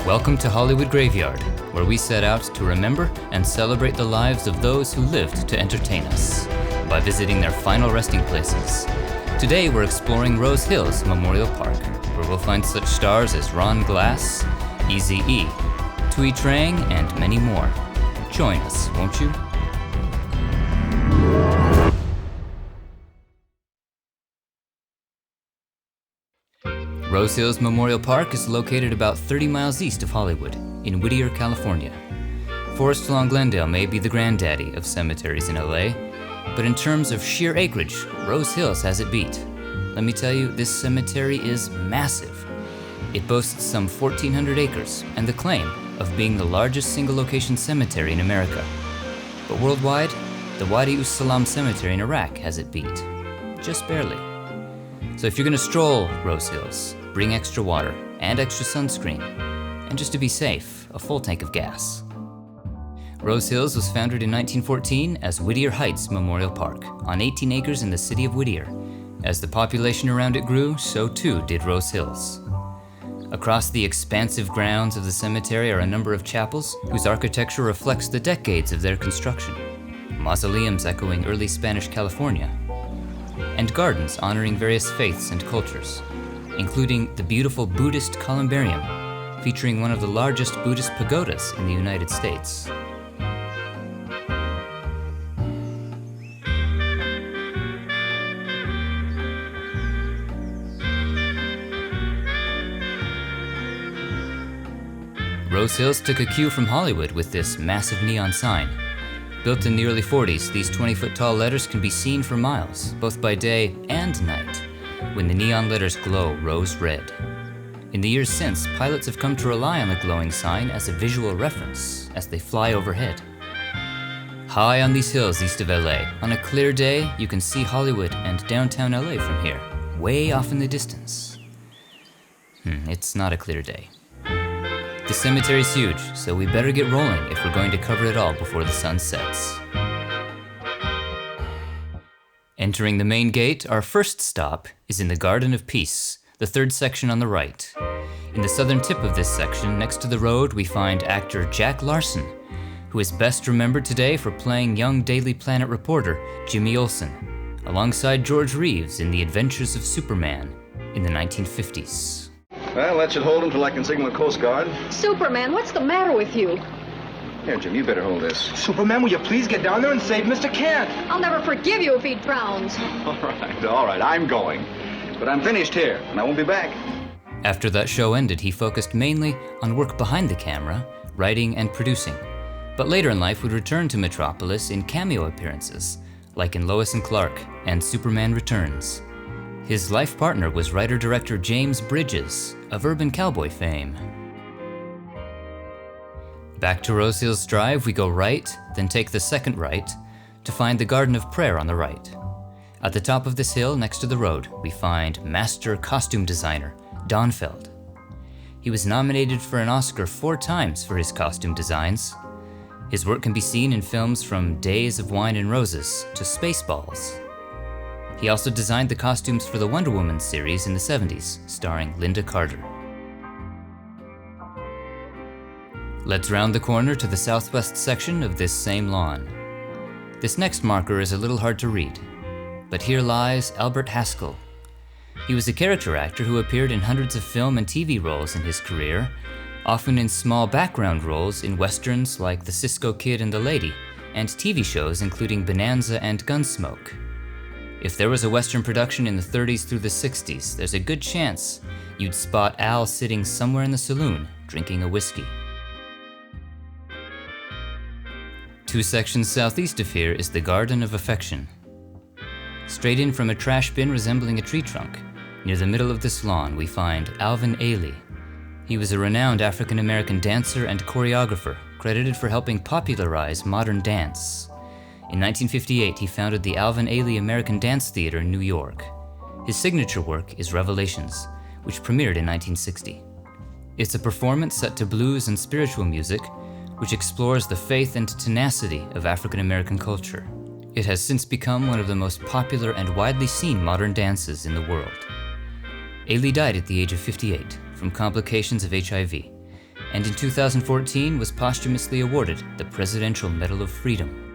Welcome to Hollywood Graveyard, where we set out to remember and celebrate the lives of those who lived to entertain us by visiting their final resting places. Today we're exploring Rose Hills Memorial Park, where we'll find such stars as Ron Glass, Eazy-E, Thuy Trang, and many more. Join us, won't you? Rose Hills Memorial Park is located about 30 miles east of Hollywood, in Whittier, California. Forest Lawn Glendale may be the granddaddy of cemeteries in LA, but in terms of sheer acreage, Rose Hills has it beat. Let me tell you, this cemetery is massive. It boasts some 1,400 acres and the claim of being the largest single-location cemetery in America. But worldwide, the Wadi Salam Cemetery in Iraq has it beat, just barely. So if you're gonna stroll Rose Hills, bring extra water and extra sunscreen, and just to be safe, a full tank of gas. Rose Hills was founded in 1914 as Whittier Heights Memorial Park on 18 acres in the city of Whittier. As the population around it grew, so too did Rose Hills. Across the expansive grounds of the cemetery are a number of chapels whose architecture reflects the decades of their construction, mausoleums echoing early Spanish California, and gardens honoring various faiths and cultures, including the beautiful Buddhist columbarium, featuring one of the largest Buddhist pagodas in the United States. Rose Hills took a cue from Hollywood with this massive neon sign. Built in the early 40s, these 20-foot tall letters can be seen for miles, both by day and night, when the neon letters glow rose red. In the years since, pilots have come to rely on the glowing sign as a visual reference as they fly overhead. High on these hills east of LA, on a clear day, you can see Hollywood and downtown LA from here, way off in the distance. It's not a clear day. The cemetery's huge, so we better get rolling if we're going to cover it all before the sun sets. Entering the main gate, our first stop is in the Garden of Peace, the third section on the right. In the southern tip of this section, next to the road, we find actor Jack Larson, who is best remembered today for playing young Daily Planet reporter Jimmy Olsen, alongside George Reeves in The Adventures of Superman in the 1950s. Well, that should hold him till I can signal the Coast Guard. Superman, what's the matter with you? Here, Jim, you better hold this. Superman, will you please get down there and save Mr. Kent? I'll never forgive you if he drowns. All right, I'm going. But I'm finished here, and I won't be back. After that show ended, he focused mainly on work behind the camera, writing and producing. But later in life would return to Metropolis in cameo appearances, like in Lois and Clark and Superman Returns. His life partner was writer-director James Bridges, of Urban Cowboy fame. Back to Rose Hills Drive, we go right, then take the second right, to find the Garden of Prayer on the right. At the top of this hill, next to the road, we find master costume designer Donfeld. He was nominated for an Oscar 4 times for his costume designs. His work can be seen in films from Days of Wine and Roses to Spaceballs. He also designed the costumes for the Wonder Woman series in the 70s, starring Linda Carter. Let's round the corner to the southwest section of this same lawn. This next marker is a little hard to read, but here lies Albert Haskell. He was a character actor who appeared in hundreds of film and TV roles in his career, often in small background roles in westerns like The Cisco Kid and the Lady, and TV shows including Bonanza and Gunsmoke. If there was a Western production in the 30s through the 60s, there's a good chance you'd spot Al sitting somewhere in the saloon, drinking a whiskey. 2 sections southeast of here is the Garden of Affection. Straight in from a trash bin resembling a tree trunk, near the middle of this lawn we find Alvin Ailey. He was a renowned African-American dancer and choreographer, credited for helping popularize modern dance. In 1958, he founded the Alvin Ailey American Dance Theater in New York. His signature work is Revelations, which premiered in 1960. It's a performance set to blues and spiritual music, which explores the faith and tenacity of African American culture. It has since become one of the most popular and widely seen modern dances in the world. Ailey died at the age of 58 from complications of HIV. and in 2014 was posthumously awarded the Presidential Medal of Freedom.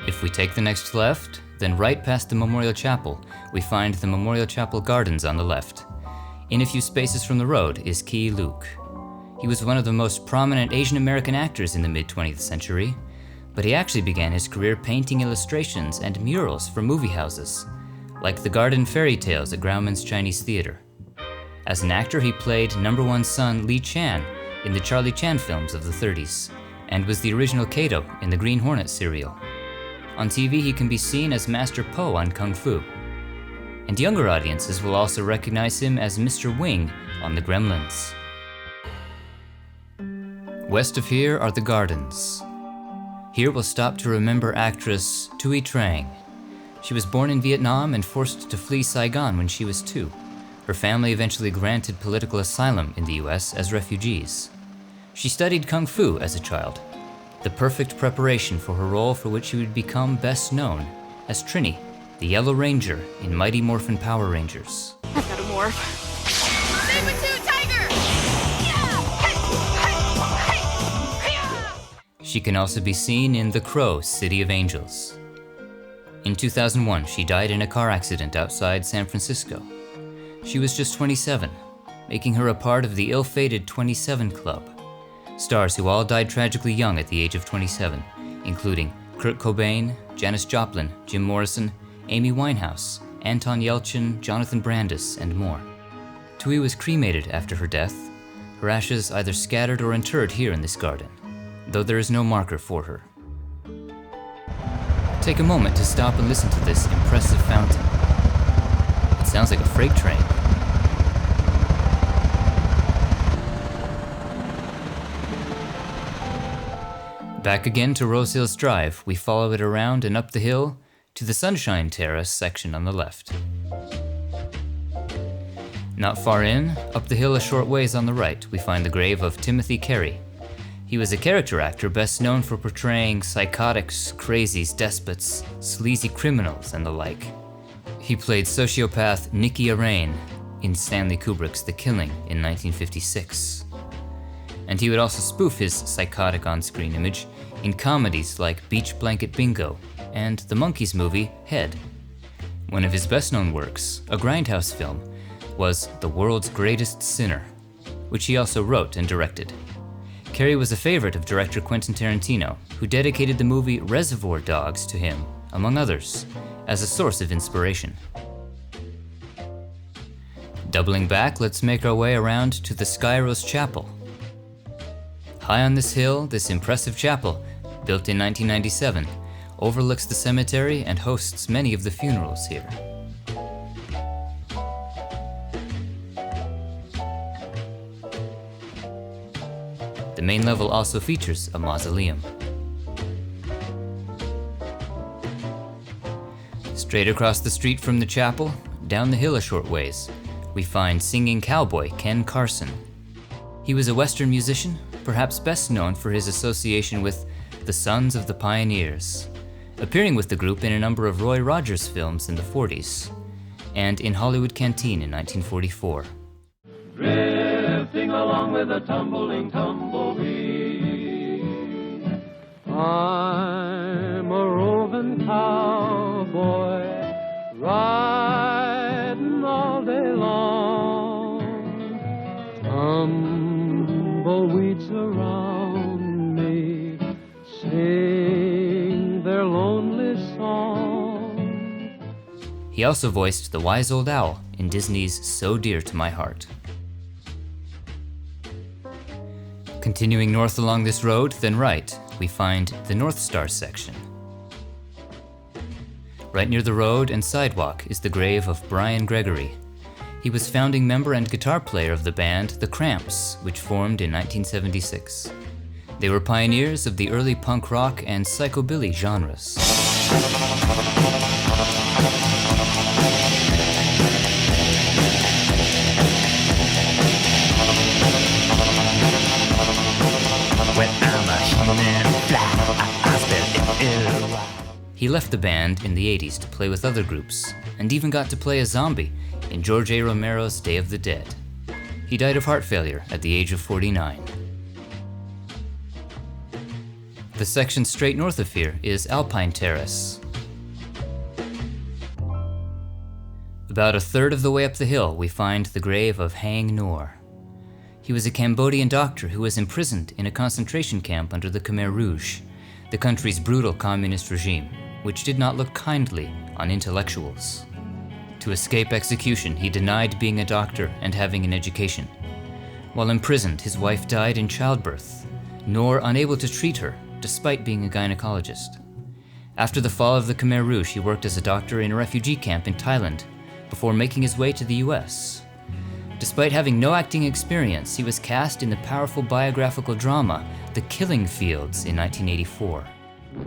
If we take the next left, then right past the Memorial Chapel, we find the Memorial Chapel Gardens on the left. In a few spaces from the road is Keye Luke. He was one of the most prominent Asian American actors in the mid-20th century, but he actually began his career painting illustrations and murals for movie houses, like the Garden Fairy Tales at Grauman's Chinese Theater. As an actor, he played #1 son Lee Chan in the Charlie Chan films of the 30s, and was the original Kato in the Green Hornet serial. On TV, he can be seen as Master Po on Kung Fu. And younger audiences will also recognize him as Mr. Wing on The Gremlins. West of here are the gardens. Here we'll stop to remember actress Thuy Trang. She was born in Vietnam and forced to flee Saigon when she was 2. Her family eventually granted political asylum in the US as refugees. She studied Kung Fu as a child, the perfect preparation for her role for which she would become best known as Trini, the Yellow Ranger in Mighty Morphin Power Rangers. I've got to morph. Saber-tooth tiger! She can also be seen in The Crow, City of Angels. In 2001, she died in a car accident outside San Francisco. She was just 27, making her a part of the ill-fated 27 Club. Stars who all died tragically young at the age of 27, including Kurt Cobain, Janis Joplin, Jim Morrison, Amy Winehouse, Anton Yelchin, Jonathan Brandis, and more. Thuy was cremated after her death, her ashes either scattered or interred here in this garden, though there is no marker for her. Take a moment to stop and listen to this impressive fountain. It sounds like a freight train. Back again to Rose Hills Drive, we follow it around and up the hill to the Sunshine Terrace section on the left. Not far in, up the hill a short ways on the right, we find the grave of Timothy Carey. He was a character actor best known for portraying psychotics, crazies, despots, sleazy criminals, and the like. He played sociopath Nicky Arain in Stanley Kubrick's The Killing in 1956. And he would also spoof his psychotic on-screen image in comedies like Beach Blanket Bingo and the Monkees movie Head. One of his best-known works, a Grindhouse film, was The World's Greatest Sinner, which he also wrote and directed. Carey was a favorite of director Quentin Tarantino, who dedicated the movie Reservoir Dogs to him, among others, as a source of inspiration. Doubling back, let's make our way around to the Skyros Chapel. High on this hill, this impressive chapel, built in 1997, overlooks the cemetery and hosts many of the funerals here. The main level also features a mausoleum. Straight across the street from the chapel, down the hill a short ways, we find singing cowboy Ken Carson. He was a Western musician, perhaps best known for his association with the Sons of the Pioneers, appearing with the group in a number of Roy Rogers films in the 40s, and in Hollywood Canteen in 1944. Drifting along with a tumbling tumbleweed, I'm a roving cowboy, riding all day long. Tumbleweeds around me sing their lonely song. He also voiced the wise old owl in Disney's So Dear to My Heart. Continuing north along this road, then right, we find the North Star section. Right near the road and sidewalk is the grave of Bryan Gregory. He was founding member and guitar player of the band The Cramps, which formed in 1976. They were pioneers of the early punk rock and psychobilly genres. When I'm a human fly, I spell it. He left the band in the 80s to play with other groups, and even got to play a zombie in George A. Romero's Day of the Dead. He died of heart failure at the age of 49. The section straight north of here is Alpine Terrace. About a third of the way up the hill, we find the grave of Haing Ngor. He was a Cambodian doctor who was imprisoned in a concentration camp under the Khmer Rouge, the country's brutal communist regime, which did not look kindly on intellectuals. To escape execution, he denied being a doctor and having an education. While imprisoned, his wife died in childbirth, Ngor unable to treat her, despite being a gynecologist. After the fall of the Khmer Rouge, he worked as a doctor in a refugee camp in Thailand, before making his way to the US. Despite having no acting experience, he was cast in the powerful biographical drama, The Killing Fields, in 1984.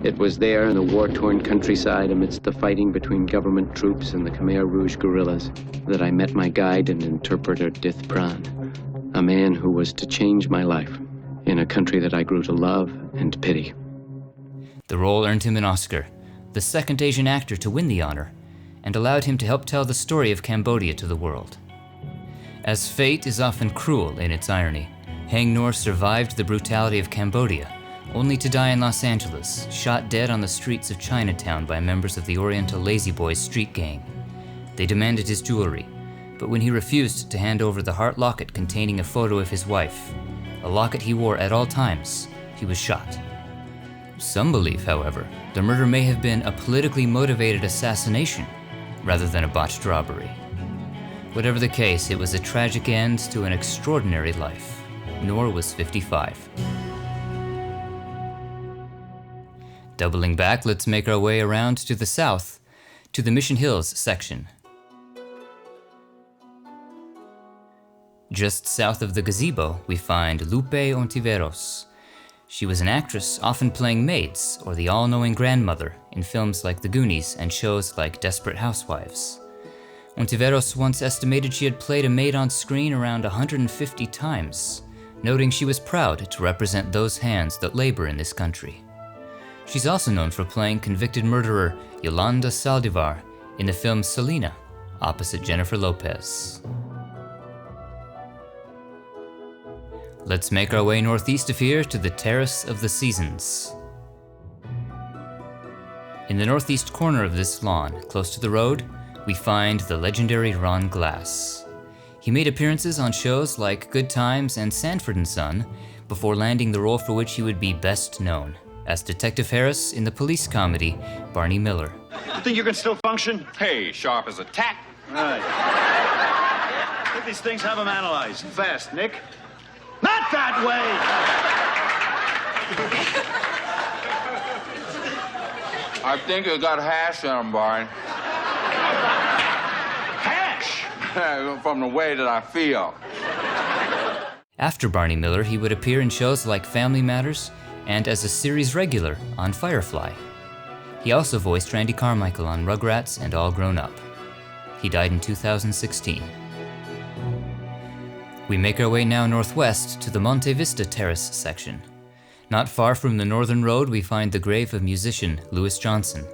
It was there in the war-torn countryside amidst the fighting between government troops and the Khmer Rouge guerrillas that I met my guide and interpreter Dith Pran, a man who was to change my life in a country that I grew to love and pity. The role earned him an Oscar, the second Asian actor to win the honor, and allowed him to help tell the story of Cambodia to the world. As fate is often cruel in its irony, Haing Ngor survived the brutality of Cambodia, only to die in Los Angeles, shot dead on the streets of Chinatown by members of the Oriental Lazy Boys street gang. They demanded his jewelry, but when he refused to hand over the heart locket containing a photo of his wife, a locket he wore at all times, he was shot. Some believe, however, the murder may have been a politically motivated assassination rather than a botched robbery. Whatever the case, it was a tragic end to an extraordinary life. Ngor was 55. Doubling back, let's make our way around to the south, to the Mission Hills section. Just south of the gazebo, we find Lupe Ontiveros. She was an actress, often playing maids or the all-knowing grandmother in films like The Goonies and shows like Desperate Housewives. Ontiveros once estimated she had played a maid on screen around 150 times, noting she was proud to represent those hands that labor in this country. She's also known for playing convicted murderer Yolanda Saldivar in the film Selena, opposite Jennifer Lopez. Let's make our way northeast of here to the Terrace of the Seasons. In the northeast corner of this lawn, close to the road, we find the legendary Ron Glass. He made appearances on shows like Good Times and Sanford & Son before landing the role for which he would be best known, as Detective Harris in the police comedy Barney Miller. You think you can still function? Hey, sharp as a tack. Right. Get these things, have them analyzed. Fast, Nick. Not that way! I think it got hash in them, Barney. Hash! From the way that I feel. After Barney Miller, he would appear in shows like Family Matters and as a series regular on Firefly. He also voiced Randy Carmichael on Rugrats and All Grown Up. He died in 2016. We make our way now northwest to the Monte Vista Terrace section. Not far from the northern road, we find the grave of musician Louis Johnson.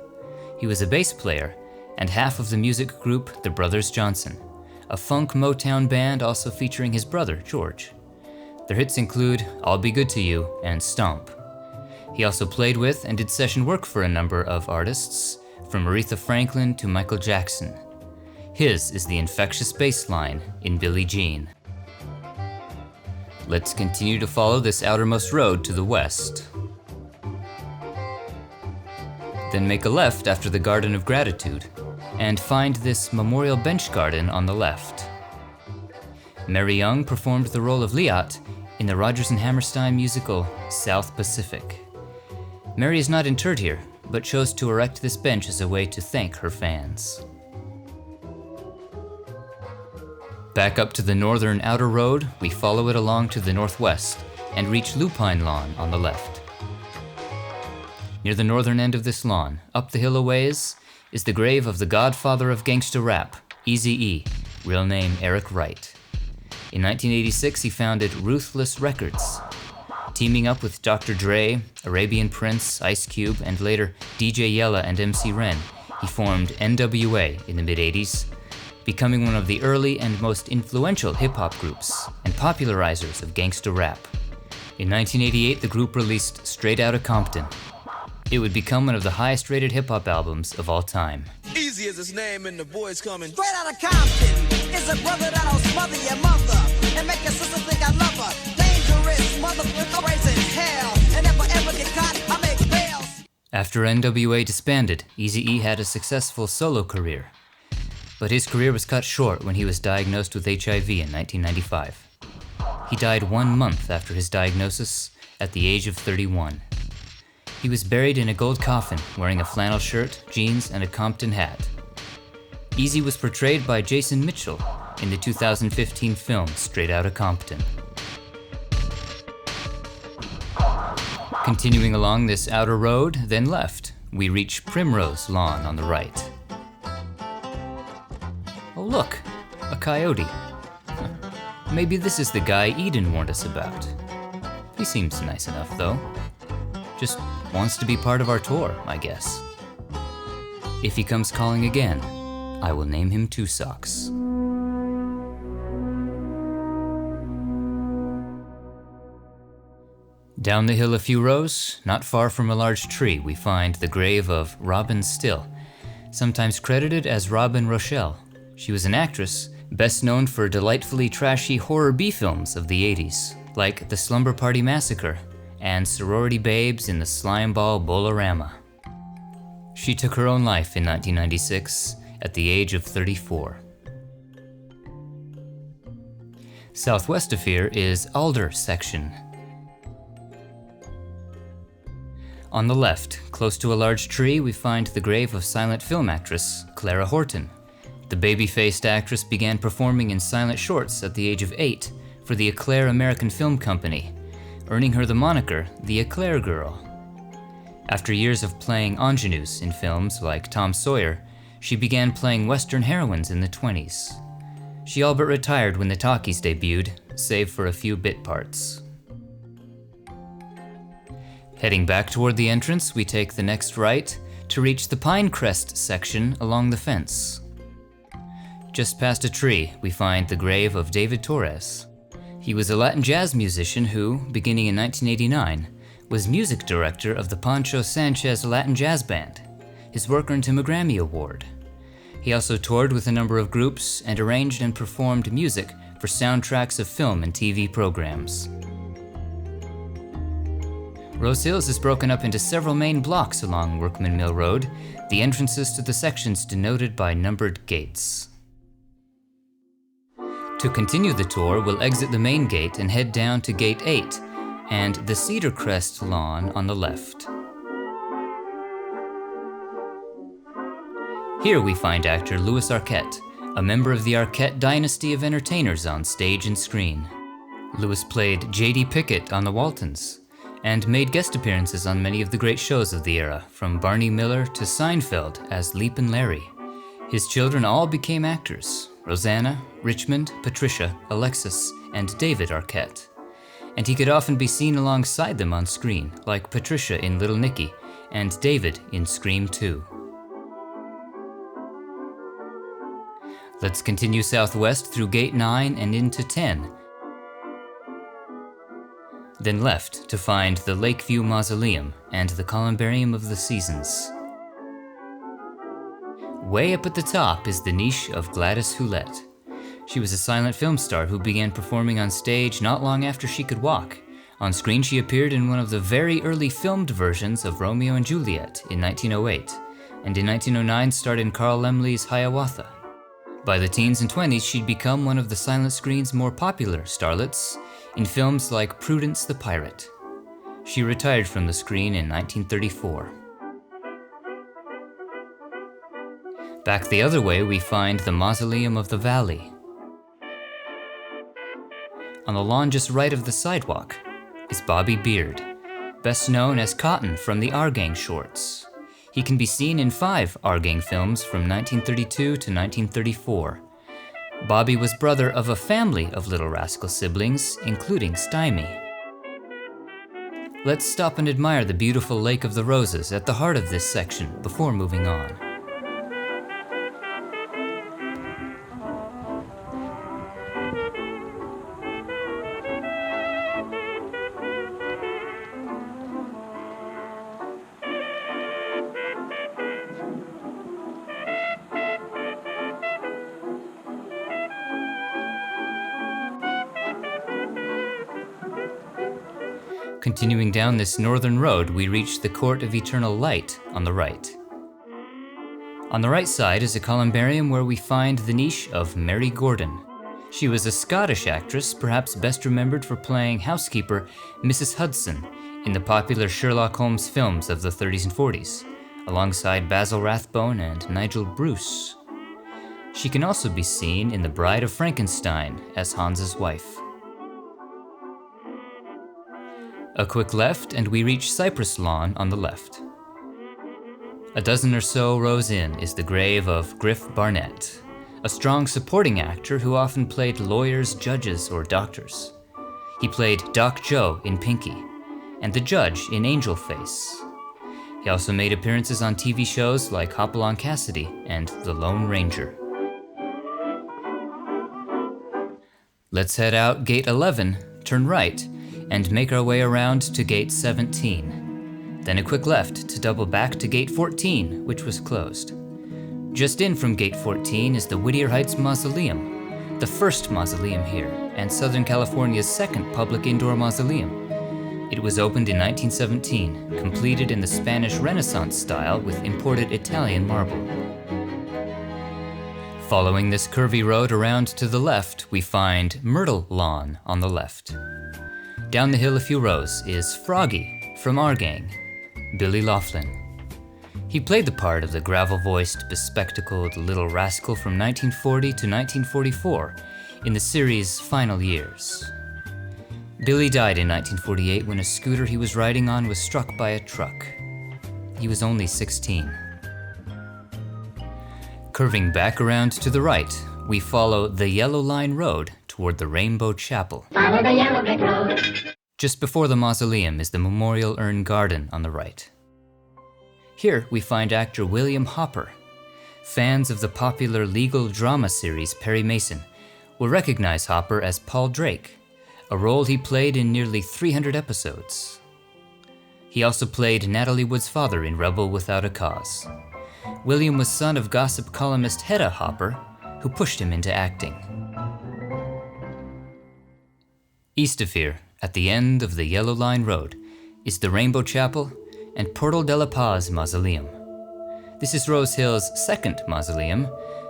He was a bass player and half of the music group The Brothers Johnson, a funk Motown band also featuring his brother, George. Their hits include I'll Be Good to You and Stomp. He also played with and did session work for a number of artists, from Aretha Franklin to Michael Jackson. His is the infectious bass line in Billie Jean. Let's continue to follow this outermost road to the west. Then make a left after the Garden of Gratitude, and find this memorial bench garden on the left. Mary Young performed the role of Liat in the Rodgers and Hammerstein musical South Pacific. Mary is not interred here, but chose to erect this bench as a way to thank her fans. Back up to the northern outer road, we follow it along to the northwest and reach Lupine Lawn on the left. Near the northern end of this lawn, up the hill a ways, is the grave of the godfather of gangsta rap, Eazy-E, real name Eric Wright. In 1986, he founded Ruthless Records. Teaming up with Dr. Dre, Arabian Prince, Ice Cube, and later DJ Yella and MC Ren, he formed NWA in the mid-80s, becoming one of the early and most influential hip-hop groups and popularizers of gangsta rap. In 1988, the group released Straight Outta Compton. It would become one of the highest-rated hip-hop albums of all time. Easy is his name and the boys coming straight out of Compton. It's a brother that'll smother your mother and make your sister think I love her. Dangerous motherfucker raising hell, and if I ever get caught, I make bails. After NWA disbanded, Eazy-E had a successful solo career. But his career was cut short when he was diagnosed with HIV in 1995. He died 1 month after his diagnosis at the age of 31. He was buried in a gold coffin wearing a flannel shirt, jeans, and a Compton hat. Eazy was portrayed by Jason Mitchell in the 2015 film Straight Outta Compton. Continuing along this outer road, then left, we reach Primrose Lawn on the right. Oh look, a coyote. Maybe this is the guy Eden warned us about. He seems nice enough though. Just wants to be part of our tour, I guess. If he comes calling again, I will name him Two Socks. Down the hill a few rows, not far from a large tree, we find the grave of Robin Stille, sometimes credited as Robin Rochelle. She was an actress, best known for delightfully trashy horror B-films of the 80s, like The Slumber Party Massacre and Sorority Babes in the Slimeball Bolorama. She took her own life in 1996 at the age of 34. Southwest of here is Alder Section. On the left, close to a large tree, we find the grave of silent film actress Clara Horton. The baby-faced actress began performing in silent shorts at the age of 8 for the Eclair American Film Company, earning her the moniker the Eclair Girl. After years of playing ingenues in films like Tom Sawyer, she began playing Western heroines in the 20s. She all but retired when the talkies debuted, save for a few bit parts. Heading back toward the entrance, we take the next right to reach the Pinecrest section along the fence. Just past a tree, we find the grave of David Torres. He was a Latin jazz musician who, beginning in 1989, was music director of the Pancho Sanchez Latin Jazz Band. His work earned him a Grammy Award. He also toured with a number of groups and arranged and performed music for soundtracks of film and TV programs. Rose Hills is broken up into several main blocks along Workman Mill Road, the entrances to the sections denoted by numbered gates. To continue the tour, we'll exit the main gate and head down to Gate 8 and the Cedar Crest lawn on the left. Here we find actor Louis Arquette, a member of the Arquette dynasty of entertainers on stage and screen. Louis played J.D. Pickett on The Waltons, and made guest appearances on many of the great shows of the era, from Barney Miller to Seinfeld as Leapin' Larry. His children all became actors: Rosanna, Richmond, Patricia, Alexis, and David Arquette. And he could often be seen alongside them on screen, like Patricia in Little Nicky and David in Scream 2. Let's continue southwest through Gate 9 and into 10, then left to find the Lakeview Mausoleum and the Columbarium of the Seasons. Way up at the top is the niche of Gladys Hulette. She was a silent film star who began performing on stage not long after she could walk. On screen, she appeared in one of the very early filmed versions of Romeo and Juliet in 1908, and in 1909 starred in Carl Laemmle's Hiawatha. By the teens and 20s, she'd become one of the silent screen's more popular starlets in films like Prudence the Pirate. She retired from the screen in 1934. Back the other way, we find the Mausoleum of the Valley. On the lawn just right of the sidewalk is Bobby Beard, best known as Cotton from the Our Gang shorts. He can be seen in 5 Our Gang films from 1932 to 1934. Bobby was brother of a family of Little Rascal siblings, including Stymie. Let's stop and admire the beautiful Lake of the Roses at the heart of this section before moving on. Continuing down this northern road, we reach the Court of Eternal Light on the right. On the right side is a columbarium where we find the niche of Mary Gordon. She was a Scottish actress, perhaps best remembered for playing housekeeper Mrs. Hudson in the popular Sherlock Holmes films of the 30s and 40s, alongside Basil Rathbone and Nigel Bruce. She can also be seen in The Bride of Frankenstein as Hans's wife. A quick left and we reach Cypress Lawn on the left. A dozen or so rows in is the grave of Griff Barnett, a strong supporting actor who often played lawyers, judges, or doctors. He played Doc Joe in Pinky, and the judge in Angel Face. He also made appearances on TV shows like Hopalong Cassidy and The Lone Ranger. Let's head out Gate 11, turn right, and make our way around to Gate 17. Then a quick left to double back to Gate 14, which was closed. Just in from Gate 14 is the Whittier Heights Mausoleum, the first mausoleum here, and Southern California's second public indoor mausoleum. It was opened in 1917, completed in the Spanish Renaissance style with imported Italian marble. Following this curvy road around to the left, we find Myrtle Lawn on the left. Down the hill a few rows is Froggy from our gang, Billy Laughlin. He played the part of the gravel-voiced, bespectacled little rascal from 1940 to 1944 in the series' final years. Billy died in 1948 when a scooter he was riding on was struck by a truck. He was only 16. Curving back around to the right, we follow the Yellow Line Road toward the Rainbow Chapel. Follow the yellow brick road. Just before the mausoleum is the Memorial Urn Garden on the right. Here we find actor William Hopper. Fans of the popular legal drama series Perry Mason will recognize Hopper as Paul Drake, a role he played in nearly 300 episodes. He also played Natalie Wood's father in Rebel Without a Cause. William was son of gossip columnist Hedda Hopper, who pushed him into acting. East of here, at the end of the Yellow Line Road, is the Rainbow Chapel and Portal de la Paz Mausoleum. This is Rose Hill's second mausoleum,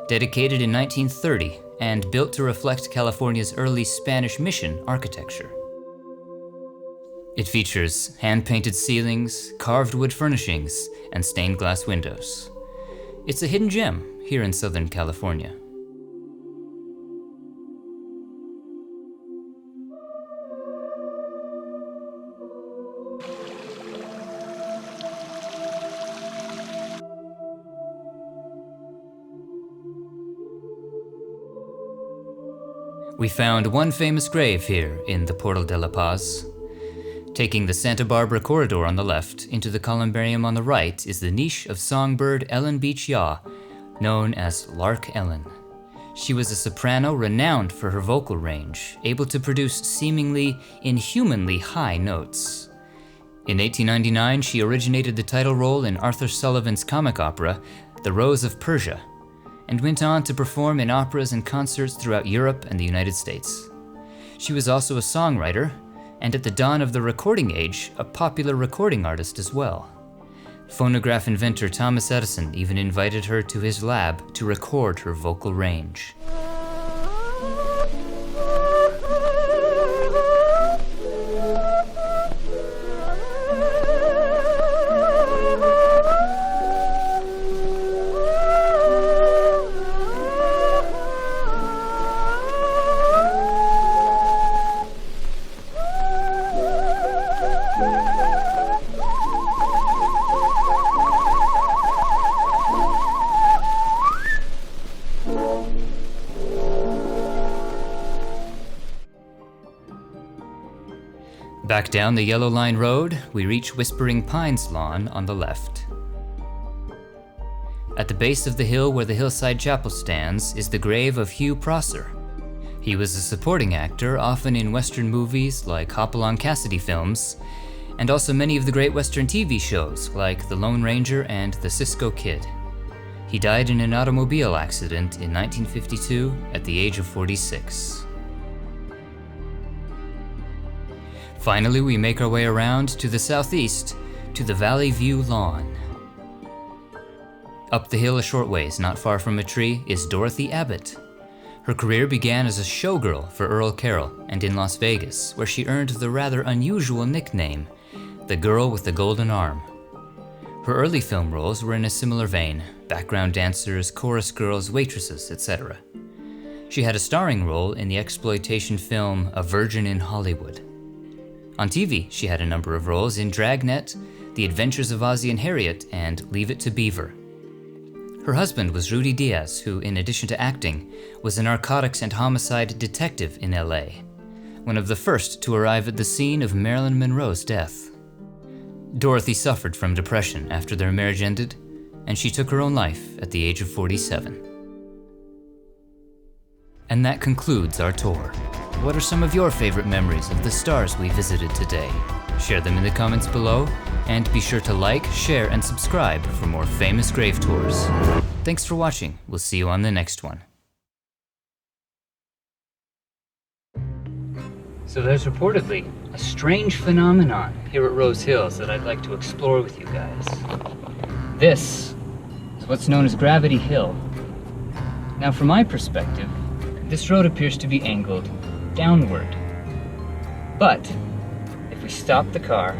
dedicated in 1930 and built to reflect California's early Spanish mission architecture. It features hand-painted ceilings, carved wood furnishings, and stained glass windows. It's a hidden gem here in Southern California. We found one famous grave here in the Portal de la Paz. Taking the Santa Barbara corridor on the left into the columbarium on the right is the niche of songbird Ellen Beach Yaw, known as Lark Ellen. She was a soprano renowned for her vocal range, able to produce seemingly inhumanly high notes. In 1899, she originated the title role in Arthur Sullivan's comic opera, The Rose of Persia, and went on to perform in operas and concerts throughout Europe and the United States. She was also a songwriter, and at the dawn of the recording age, a popular recording artist as well. Phonograph inventor Thomas Edison even invited her to his lab to record her vocal range. Back down the Yellow Line Road, we reach Whispering Pines Lawn on the left. At the base of the hill where the Hillside Chapel stands is the grave of Hugh Prosser. He was a supporting actor, often in Western movies like Hopalong Cassidy films, and also many of the great Western TV shows like The Lone Ranger and The Cisco Kid. He died in an automobile accident in 1952 at the age of 46. Finally, we make our way around to the southeast, to the Valley View Lawn. Up the hill a short ways, not far from a tree, is Dorothy Abbott. Her career began as a showgirl for Earl Carroll and in Las Vegas, where she earned the rather unusual nickname, the Girl with the Golden Arm. Her early film roles were in a similar vein, background dancers, chorus girls, waitresses, etc. She had a starring role in the exploitation film A Virgin in Hollywood. On TV, she had a number of roles in Dragnet, The Adventures of Ozzie and Harriet, and Leave It to Beaver. Her husband was Rudy Diaz, who, in addition to acting, was a narcotics and homicide detective in LA, one of the first to arrive at the scene of Marilyn Monroe's death. Dorothy suffered from depression after their marriage ended, and she took her own life at the age of 47. And that concludes our tour. What are some of your favorite memories of the stars we visited today? Share them in the comments below, and be sure to like, share, and subscribe for more famous grave tours. Thanks for watching. We'll see you on the next one. So there's reportedly a strange phenomenon here at Rose Hills that I'd like to explore with you guys. This is what's known as Gravity Hill. Now, from my perspective, this road appears to be angled downward. But if we stop the car,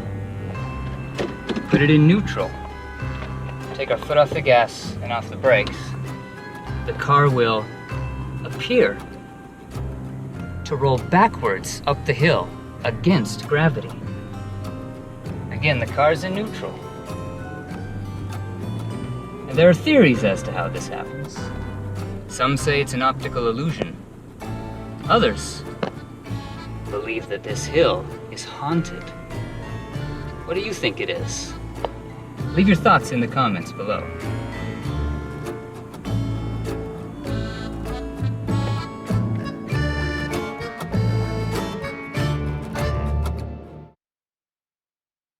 put it in neutral, take our foot off the gas and off the brakes, the car will appear to roll backwards up the hill against gravity. Again, the car's in neutral. And there are theories as to how this happens. Some say it's an optical illusion. Others believe that this hill is haunted. What do you think it is? Leave your thoughts in the comments below.